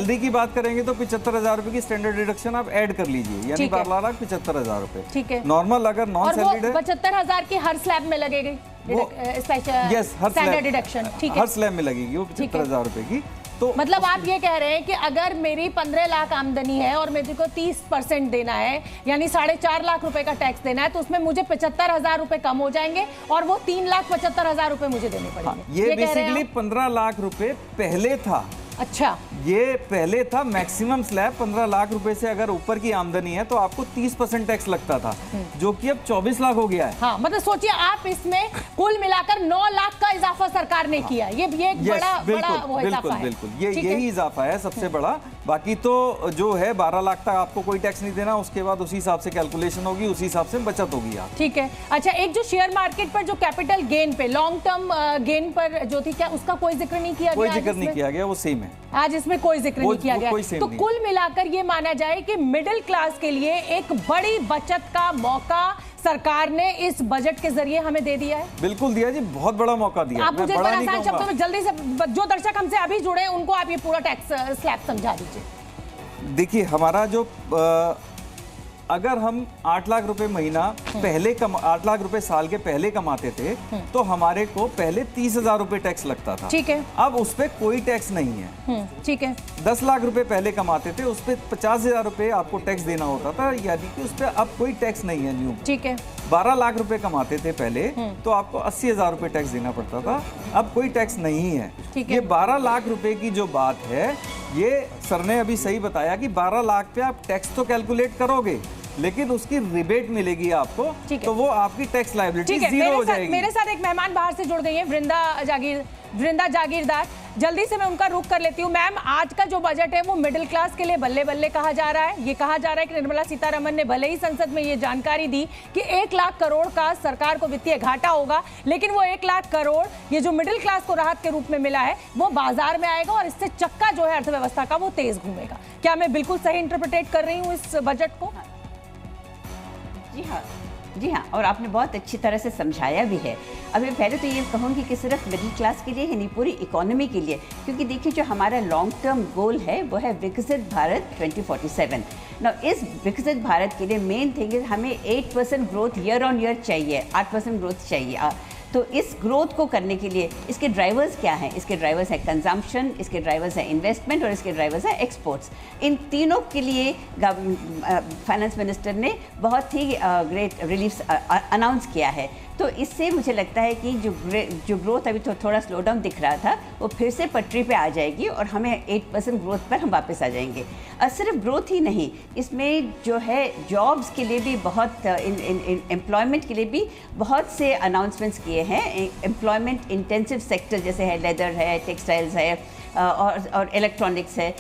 Salary की बात करेंगे तो 75,000 रुपए की स्टैंडर्ड डिडक्शन आप ऐड कर लीजिए, यानी 12,75,000 रुपए। ठीक है। नॉर्मल अगर नॉन सैलरीड है 75,000 की हर स्लैब में लगेगी स्टैंडर्ड डिडक्शन। ठीक है, हर स्लैब में लगेगी वो 75,000 रुपए की। तो मतलब आप ये कह रहे हैं कि अगर मेरी 15 लाख आमदनी है और मेरे को 30% देना है, यानी 4.5 लाख रुपए का टैक्स देना है, तो उसमें मुझे 75,000 रुपए कम हो जाएंगे और वो 3,75,000 रुपए मुझे देने पड़ेंगे। ये बेसिकली 15 लाख रुपए पहले था। अच्छा, ये पहले था मैक्सिमम स्लैब 15 लाख रुपए से अगर ऊपर की आमदनी है तो आपको 30% टैक्स लगता था, जो कि अब 24 लाख हो गया है। हाँ, मतलब सोचिए आप, इसमें कुल मिलाकर 9 लाख का इजाफा सरकार ने किया। ये एक बड़ा वो इजाफा है। बिल्कुल, यही इजाफा है सबसे बड़ा। बाकी तो जो है 12 लाख तक आपको कोई टैक्स नहीं देना, उसके बाद उसी हिसाब से कैलकुलेशन होगी, उसी हिसाब से बचत होगी आप। ठीक है। अच्छा, एक जो शेयर मार्केट पर जो कैपिटल गेन पे, लॉन्ग टर्म गेन पर जो थी, क्या उसका कोई जिक्र नहीं किया गया? कोई जिक्र नहीं किया गया, वो सेम है आज, इसमें कोई जिक्र नहीं किया गया। तो कुल मिलाकर ये माना जाए कि मिडिल क्लास के लिए एक बड़ी बचत का मौका सरकार ने इस बजट के जरिए हमें दे दिया है। बिल्कुल दिया जी, बहुत बड़ा मौका दिया। आप मुझे आसान शब्दों में जल्दी से, जो दर्शक हमसे अभी जुड़े उनको आप ये पूरा टैक्स स्लैब समझा दीजिए। देखिए, हमारा जो अगर हम 8 लाख रुपए महीना पहले 8 लाख रुपए साल के पहले कमाते थे तो हमारे को पहले 30,000 रुपए टैक्स लगता था। ठीक है। अब उस पे कोई टैक्स नहीं है। ठीक है। 10 लाख रुपए पहले कमाते थे, उस पे 50,000 रुपए आपको टैक्स देना होता था, यानी कि उस पे अब कोई टैक्स नहीं है न्यू। ठीक है। 12 लाख रुपए कमाते थे पहले तो आपको 80,000 रुपए टैक्स देना पड़ता था, अब कोई टैक्स नहीं है। ये 12 लाख रुपए की जो बात है, ये सर ने अभी सही बताया कि 12 लाख पे आप टैक्स तो कैलकुलेट करोगे, लेकिन उसकी रिबेट मिलेगी आपको, तो वो आपकी टैक्स लायबिलिटी जीरो हो जाएगी। मेरे साथ एक मेहमान बाहर से जुड़ गई है, वृंदा जागीरदार। जल्दी से मैं उनका रुख कर लेती हूँ। मैम, आज का जो बजट है वो मिडिल क्लास के लिए बल्ले बल्ले कहा जा रहा है। ये कहा जा रहा है कि निर्मला सीतारमण ने भले ही संसद में ये जानकारी दी कि 1 लाख करोड़ का सरकार को वित्तीय घाटा होगा, लेकिन वो 1 लाख करोड़ ये जो मिडिल क्लास को राहत के रूप में मिला है वो बाजार में आएगा और इससे चक्का जो है अर्थव्यवस्था का वो तेज घूमेगा। क्या मैं बिल्कुल सही इंटरप्रिटेट कर रही हूँ इस बजट को? जी हाँ, और आपने बहुत अच्छी तरह से समझाया भी है। अभी पहले तो ये कहूँगी कि सिर्फ मिडिल क्लास के लिए ही नहीं, पूरी इकोनॉमी के लिए, क्योंकि देखिए जो हमारा लॉन्ग टर्म गोल है वो है विकसित भारत 2047। ना इस विकसित भारत के लिए मेन थिंग है हमें 8% ग्रोथ ईयर ऑन ईयर चाहिए, 8% ग्रोथ चाहिए। तो इस ग्रोथ को करने के लिए इसके ड्राइवर्स क्या हैं? इसके ड्राइवर्स है कंजम्पशन, इसके ड्राइवर्स है इन्वेस्टमेंट और इसके ड्राइवर्स है एक्सपोर्ट्स। इन तीनों के लिए फाइनेंस मिनिस्टर ने बहुत ही ग्रेट रिलीफ अनाउंस किया है। तो इससे मुझे लगता है कि जो ग्रोथ अभी तो थोड़ा स्लो डाउन दिख रहा था वो फिर से पटरी पे आ जाएगी और हमें 8% ग्रोथ पर हम वापस आ जाएंगे। और सिर्फ ग्रोथ ही नहीं, इसमें जो है जॉब्स के लिए भी बहुत एम्प्लॉयमेंट के लिए भी बहुत से अनाउंसमेंट्स किए हैं। एम्प्लॉयमेंट इंटेंसिव सेक्टर जैसे है, लेदर है, टेक्सटाइल्स है और इलेक्ट्रॉनिक्स है,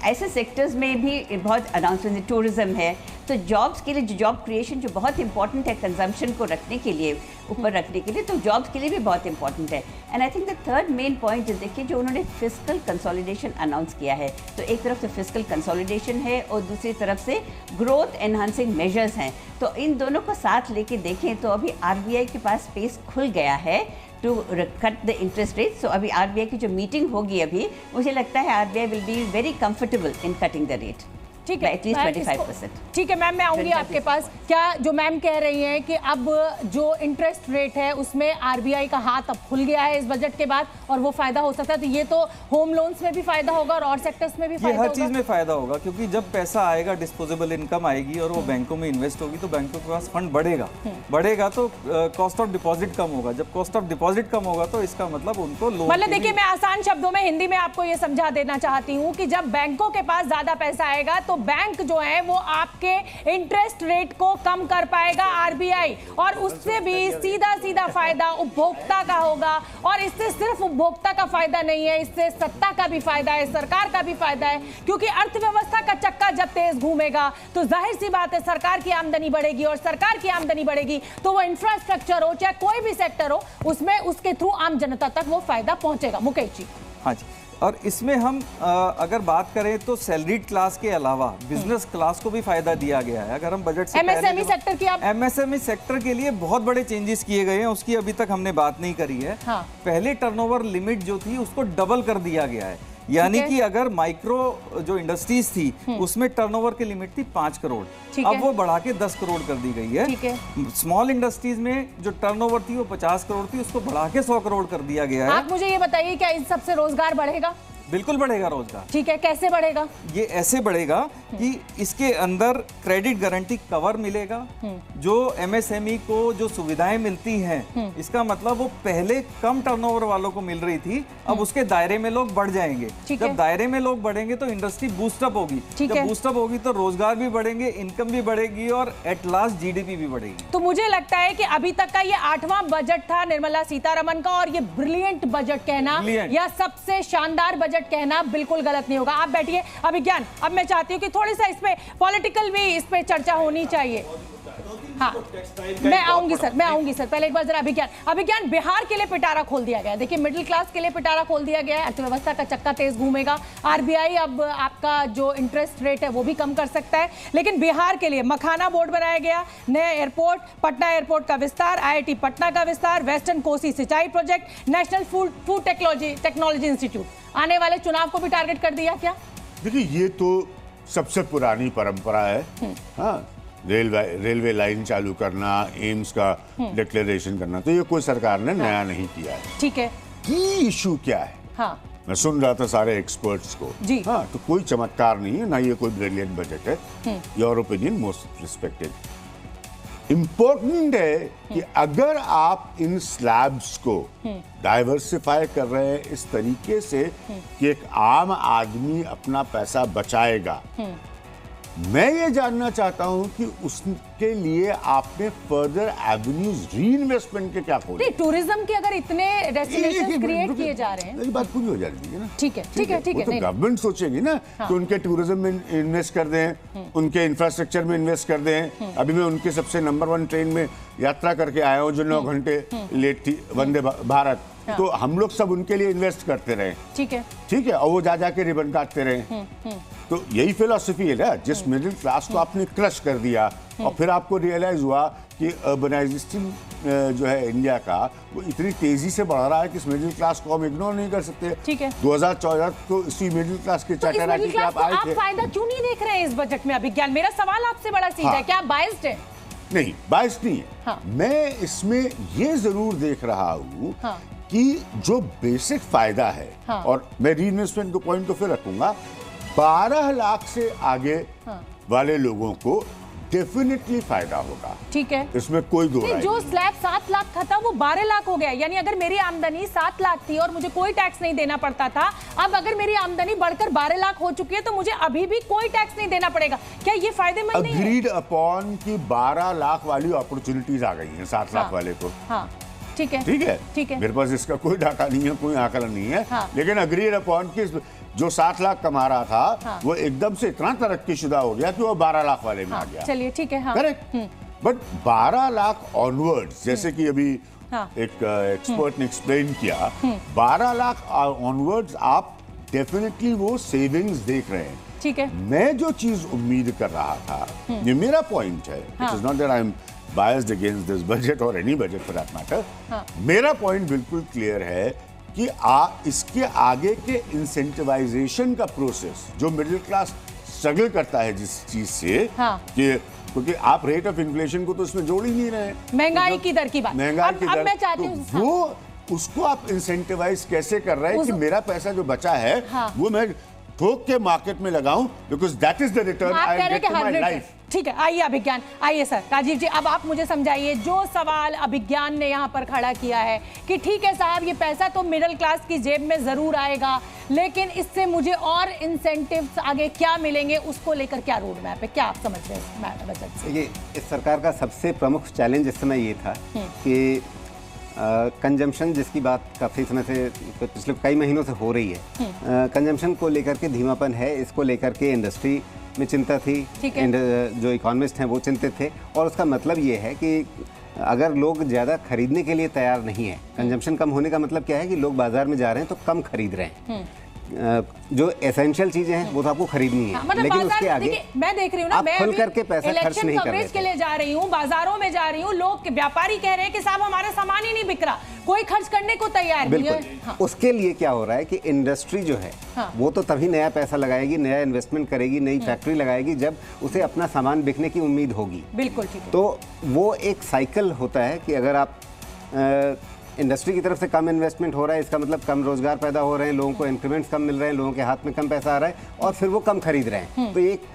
ऐसे सेक्टर्स में भी बहुत अनाउंसमेंट, टूरिज्म है। तो जॉब्स के लिए, जो जॉब क्रिएशन जो बहुत इंपॉर्टेंट है कंजम्पशन को रखने के लिए, ऊपर रखने के लिए, तो जॉब्स के लिए भी बहुत इंपॉर्टेंट है। And I think the third main point जो देखिए, जो उन्होंने फिस्कल कंसोलिडेशन अनाउंस किया है, तो एक तरफ से फिस्कल कंसोलिडेशन है और दूसरी तरफ से ग्रोथ एनहांसिंग मेजर्स हैं। तो इन दोनों को साथ लेके देखें तो अभी आरबीआई के पास स्पेस खुल गया है to cut the interest rate. So अभी आरबीआई की जो मीटिंग होगी अभी, मुझे लगता है RBI will be very comfortable in cutting the rate. ठीक है, एटलीस्ट 25%। ठीक है मैम, मैं आऊंगी आपके पास। क्या जो मैम कह रही हैं कि अब जो इंटरेस्ट रेट है उसमें आरबीआई का हाथ अब खुल गया है इस बजट के बाद और वो फायदा हो सकता है, तो ये तो होम लोन्स में भी फायदा होगा और सेक्टर्स में भी फायदा होगा। हर चीज में फायदा होगा, क्योंकि जब पैसा आएगा, डिस्पोजेबल इनकम आएगी और वो बैंकों में इन्वेस्ट होगी तो बैंकों के पास फंड बढ़ेगा तो कॉस्ट ऑफ डिपॉजिट कम होगा। जब कॉस्ट ऑफ डिपॉजिट कम होगा तो इसका मतलब उनको लोन, मतलब देखिए, मैं आसान शब्दों में हिंदी में आपको ये समझा देना चाहती हूँ कि जब बैंकों के पास ज्यादा पैसा आएगा तो बैंक जो है वो आपके इंटरेस्ट रेट को कम कर पाएगा आरबीआई, और उससे भी सीधा फायदा उपभोक्ता का होगा। और इससे सिर्फ उपभोक्ता का फायदा नहीं है, इससे सत्ता का भी फायदा है, सरकार का भी फायदा है, क्योंकि अर्थव्यवस्था का चक्का जब तेज घूमेगा तो जाहिर सी बात है सरकार की आमदनी बढ़ेगी, और सरकार की आमदनी बढ़ेगी तो वो इंफ्रास्ट्रक्चर हो चाहे कोई भी सेक्टर हो, उसमें उसके थ्रू आम जनता तक वो फायदा पहुंचेगा। मुकेश जी। हाँ जी, और इसमें हम अगर बात करें तो सैलरीड क्लास के अलावा बिजनेस क्लास को भी फायदा दिया गया है। अगर हम बजट से एमएसएमई सेक्टर की, आप एमएसएमई सेक्टर के लिए बहुत बड़े चेंजेस किए गए हैं, उसकी अभी तक हमने बात नहीं करी है। हाँ। पहले टर्नओवर लिमिट जो थी उसको डबल कर दिया गया है, यानी कि अगर माइक्रो जो इंडस्ट्रीज थी उसमें टर्नओवर की लिमिट थी 5 करोड़, अब वो बढ़ा के 10 करोड़ कर दी गई है। स्मॉल इंडस्ट्रीज में जो टर्नओवर थी वो 50 करोड़ थी, उसको बढ़ा के 100 करोड़ कर दिया गया है। आप मुझे ये बताइए, क्या इन सबसे रोजगार बढ़ेगा? बिल्कुल बढ़ेगा रोजगार। ठीक है, कैसे बढ़ेगा? ये ऐसे बढ़ेगा कि इसके अंदर क्रेडिट गारंटी कवर मिलेगा, जो एमएसएमई को जो सुविधाएं मिलती हैं, इसका मतलब वो पहले कम टर्नओवर वालों को मिल रही थी, अब उसके दायरे में लोग बढ़ जाएंगे। जब दायरे में लोग बढ़ेंगे तो इंडस्ट्री बूस्टअप होगी, जब बूस्टअप होगी तो रोजगार भी बढ़ेंगे, इनकम भी बढ़ेगी और एट लास्ट जीडीपी भी बढ़ेगी। तो मुझे लगता है कि अभी तक का ये 8वां बजट था निर्मला सीतारमण का, और ये ब्रिलियंट बजट कहना या सबसे शानदार बजट कहना बिल्कुल गलत नहीं होगा। आप बैठिए अभिज्ञान, अब मैं चाहती हूँ कि थोड़ी सा इसमें पॉलिटिकल भी इस पे चर्चा होनी चाहिए। हाँ, मैं आऊंगी सर, पहले एक बार जरा अभिज्ञान, बिहार के लिए पिटारा खोल दिया गया। देखिए, मिडिल क्लास के लिए पिटारा खोल दिया गया है, अर्थव्यवस्था का चक्का तेज घूमेगा, आरबीआई अब आपका जो इंटरेस्ट रेट है वो भी कम कर सकता है, लेकिन बिहार के लिए मखाना बोर्ड बनाया गया, नया एयरपोर्ट, पटना एयरपोर्ट का विस्तार, आईआईटी पटना का विस्तार, वेस्टर्न कोसी सिंचाई project, national food technology institute, आने वाले चुनाव को भी टारगेट कर दिया क्या? देखिए, ये तो सबसे पुरानी परंपरा है। हाँ, रेलवे लाइन चालू करना, एम्स का डिक्लेरेशन करना, तो ये कोई सरकार ने नया नहीं किया है। ठीक है, की इशू क्या है? हाँ, मैं सुन रहा था सारे एक्सपर्ट्स को जी। हाँ, तो कोई चमत्कार नहीं है, ना ये कोई ब्रिलियंट बजट है। Your opinion most respected. Important है कि अगर आप इन स्लैब्स को डाइवर्सिफाई कर रहे हैं इस तरीके से कि एक आम आदमी अपना पैसा बचाएगा, मैं ये जानना चाहता हूं कि उसके लिए आपने फर्दर एवेन्यूज री-इन्वेस्टमेंट के क्या खोले? टूरिज्म के अगर इतने डेस्टिनेशंस क्रिएट किए जा रहे हैं, मेरी बात पूरी हो जाएगी ना। ठीक है, ठीक है, ठीक है। तो गवर्नमेंट सोचेगी ना कि उनके टूरिज्म में इन्वेस्ट कर दें, उनके इंफ्रास्ट्रक्चर में इन्वेस्ट कर दें। अभी मैं उनके सबसे नंबर 1 ट्रेन में यात्रा करके आया हूँ जो 9 घंटे लेट थी, वंदे भारत। तो हम लोग सब उनके लिए इन्वेस्ट करते रहे, ठीक है, और वो जा जाके रिबन काटते रहे। तो यही फिलॉसफी है ना, जिस मिडिल क्लास को आपने क्रश कर दिया और फिर आपको रियलाइज हुआ कि अर्बनाइजेशन जो है इंडिया का, वो इतनी तेजी से बढ़ रहा है कि इस मिडिल क्लास को हम इग्नोर नहीं कर सकते। ठीक है, 2014 को इसी मिडिल क्लास के चैटराटी पे आप आए थे। आप फायदा क्यों नहीं देख रहे हैं इस बजट में? अभिज्ञान, मेरा सवाल आपसे बड़ा सीधा है, क्या आप बायस्ड हैं? नहीं, बायस्ड नहीं है। मैं इसमें ये जरूर देख रहा हूँ कि जो बेसिक फायदा है, और मैं री इन्वेस्टमेंट के पॉइंट को फिर रखूंगा, 12 लाख से आगे वाले लोगों को डेफिनेटली फायदा होगा। ठीक है, इसमें कोई दो राय नहीं। जो स्लैब 7 लाख का था वो 12 लाख हो गया, यानी अगर मेरी आमदनी 7 लाख थी और मुझे कोई टैक्स नहीं देना पड़ता था, अब अगर मेरी आमदनी बढ़कर 12 लाख हो चुकी है तो मुझे अभी भी कोई टैक्स नहीं देना पड़ेगा। क्या ये फायदेमंद नहीं है? अग्रीड अपॉन की 12 लाख वाली अपॉर्चुनिटीज आ गई हैं 7 लाख वाले को। हाँ, ठीक है, ठीक है, मेरे पास इसका कोई डाटा नहीं है, कोई आंकलन नहीं है, लेकिन अग्रीड अपॉन की जो 7 लाख कमा रहा था वो एकदम से इतना तरक्कीशुदा हो गया कि वो 12 लाख वाले में आ गया। चलिए, ठीक है, करेक्ट। बट 12 लाख ऑनवर्ड्स, जैसे कि अभी एक एक्सपर्ट ने एक्सप्लेन किया, 12 लाख ऑनवर्ड्स आप डेफिनेटली वो सेविंग्स देख रहे हैं। ठीक है, मैं जो चीज उम्मीद कर रहा था, ये मेरा पॉइंट है, it is not that I am biased against this budget or any budget for that matter. मेरा पॉइंट बिल्कुल क्लियर है कि इसके आगे के इंसेंटिवाइजेशन का प्रोसेस, जो मिडिल क्लास स्ट्रगल करता है जिस चीज से, कि क्योंकि आप रेट ऑफ इन्फ्लेशन को तो इसमें जोड़ ही नहीं रहे, महंगाई की दर की बात, महंगाई की दर, मैं चाहती हूँ वो उसको आप इंसेंटिवाइज कैसे कर रहे हैं कि मेरा पैसा जो बचा है वो मैं ठोक के मार्केट में लगाऊं, because that is the return I get to my life. ठीक है, आइए अभिज्ञान, आइए सर राजीव जी, अब आप मुझे समझाइए जो सवाल अभिज्ञान ने यहाँ पर खड़ा किया है कि ठीक है साहब, ये पैसा तो मिडिल क्लास की जेब में जरूर आएगा, लेकिन इससे मुझे और इंसेंटिव्स आगे क्या मिलेंगे, उसको लेकर क्या रोड मैप है, क्या आप समझ रहे हैं बजट से? ये इस सरकार का सबसे प्रमुख चैलेंज इस समय ये था कि कंजम्पशन, जिसकी बात काफ़ी समय से, पिछले कई महीनों से हो रही है, कंजम्पशन को लेकर के धीमापन है, इसको लेकर के इंडस्ट्री में चिंता थी, जो इकोनॉमिस्ट हैं वो चिंतित थे, और उसका मतलब ये है कि अगर लोग ज़्यादा खरीदने के लिए तैयार नहीं है, कंजम्पशन कम होने का मतलब क्या है कि लोग बाजार में जा रहे हैं तो कम खरीद रहे हैं, जो एसेंशियल चीजें हैं वो तो आपको खरीदनी है, मतलब लेकिन उसके आगे मैं देख रही हूँ ना, आप मैं खुल करके पैसा खर्च नहीं कर रहे कवरेज के लिए जा रही हूँ, बाजारों में जा रही हूँ, लोग व्यापारी कह रहे हैं कि साहब हमारा सामान ही नहीं बिक रहा, कोई खर्च करने को तैयार नहीं है। हाँ। उसके लिए क्या हो रहा है कि इंडस्ट्री जो है वो तो तभी नया पैसा लगाएगी, नया इन्वेस्टमेंट करेगी, नई फैक्ट्री लगाएगी जब उसे अपना सामान बिकने की उम्मीद होगी। बिल्कुल ठीक है। तो वो एक साइकिल होता है कि अगर आप इंडस्ट्री की तरफ से कम इन्वेस्टमेंट हो रहा है, इसका मतलब कम रोजगार पैदा हो रहे हैं, लोगों को इंक्रीमेंट्स कम मिल रहे हैं, लोगों के हाथ में कम पैसा आ रहा है और फिर वो कम खरीद रहे हैं। तो ये एक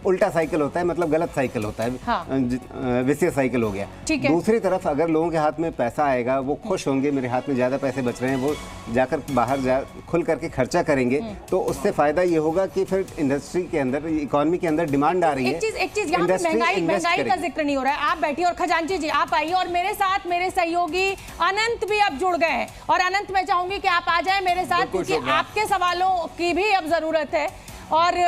उल्टा साइकिल होता है, मतलब गलत साइकिल होता है। हाँ। विशेष साइकिल हो गया। दूसरी तरफ अगर लोगों के हाथ में पैसा आएगा, वो खुश होंगे, मेरे हाथ में ज़्यादा पैसे बच रहे हैं, वो जाकर बाहर खुल करके खर्चा करेंगे, तो उससे फायदा ये होगा कि फिर इंडस्ट्री के अंदर, इकोनॉमी के अंदर डिमांड आ रही है। एक चीज यहाँ पे महंगाई का जिक्र नहीं हो रहा है। आप बैठिए और खजांची जी आप आइए और मेरे साथ मेरे सहयोगी अनंत भी अब जुड़ गए हैं, और अनंत मैं चाहूंगी कि आप आ जाए मेरे साथ, क्योंकि आपके सवालों की भी अब जरूरत है। और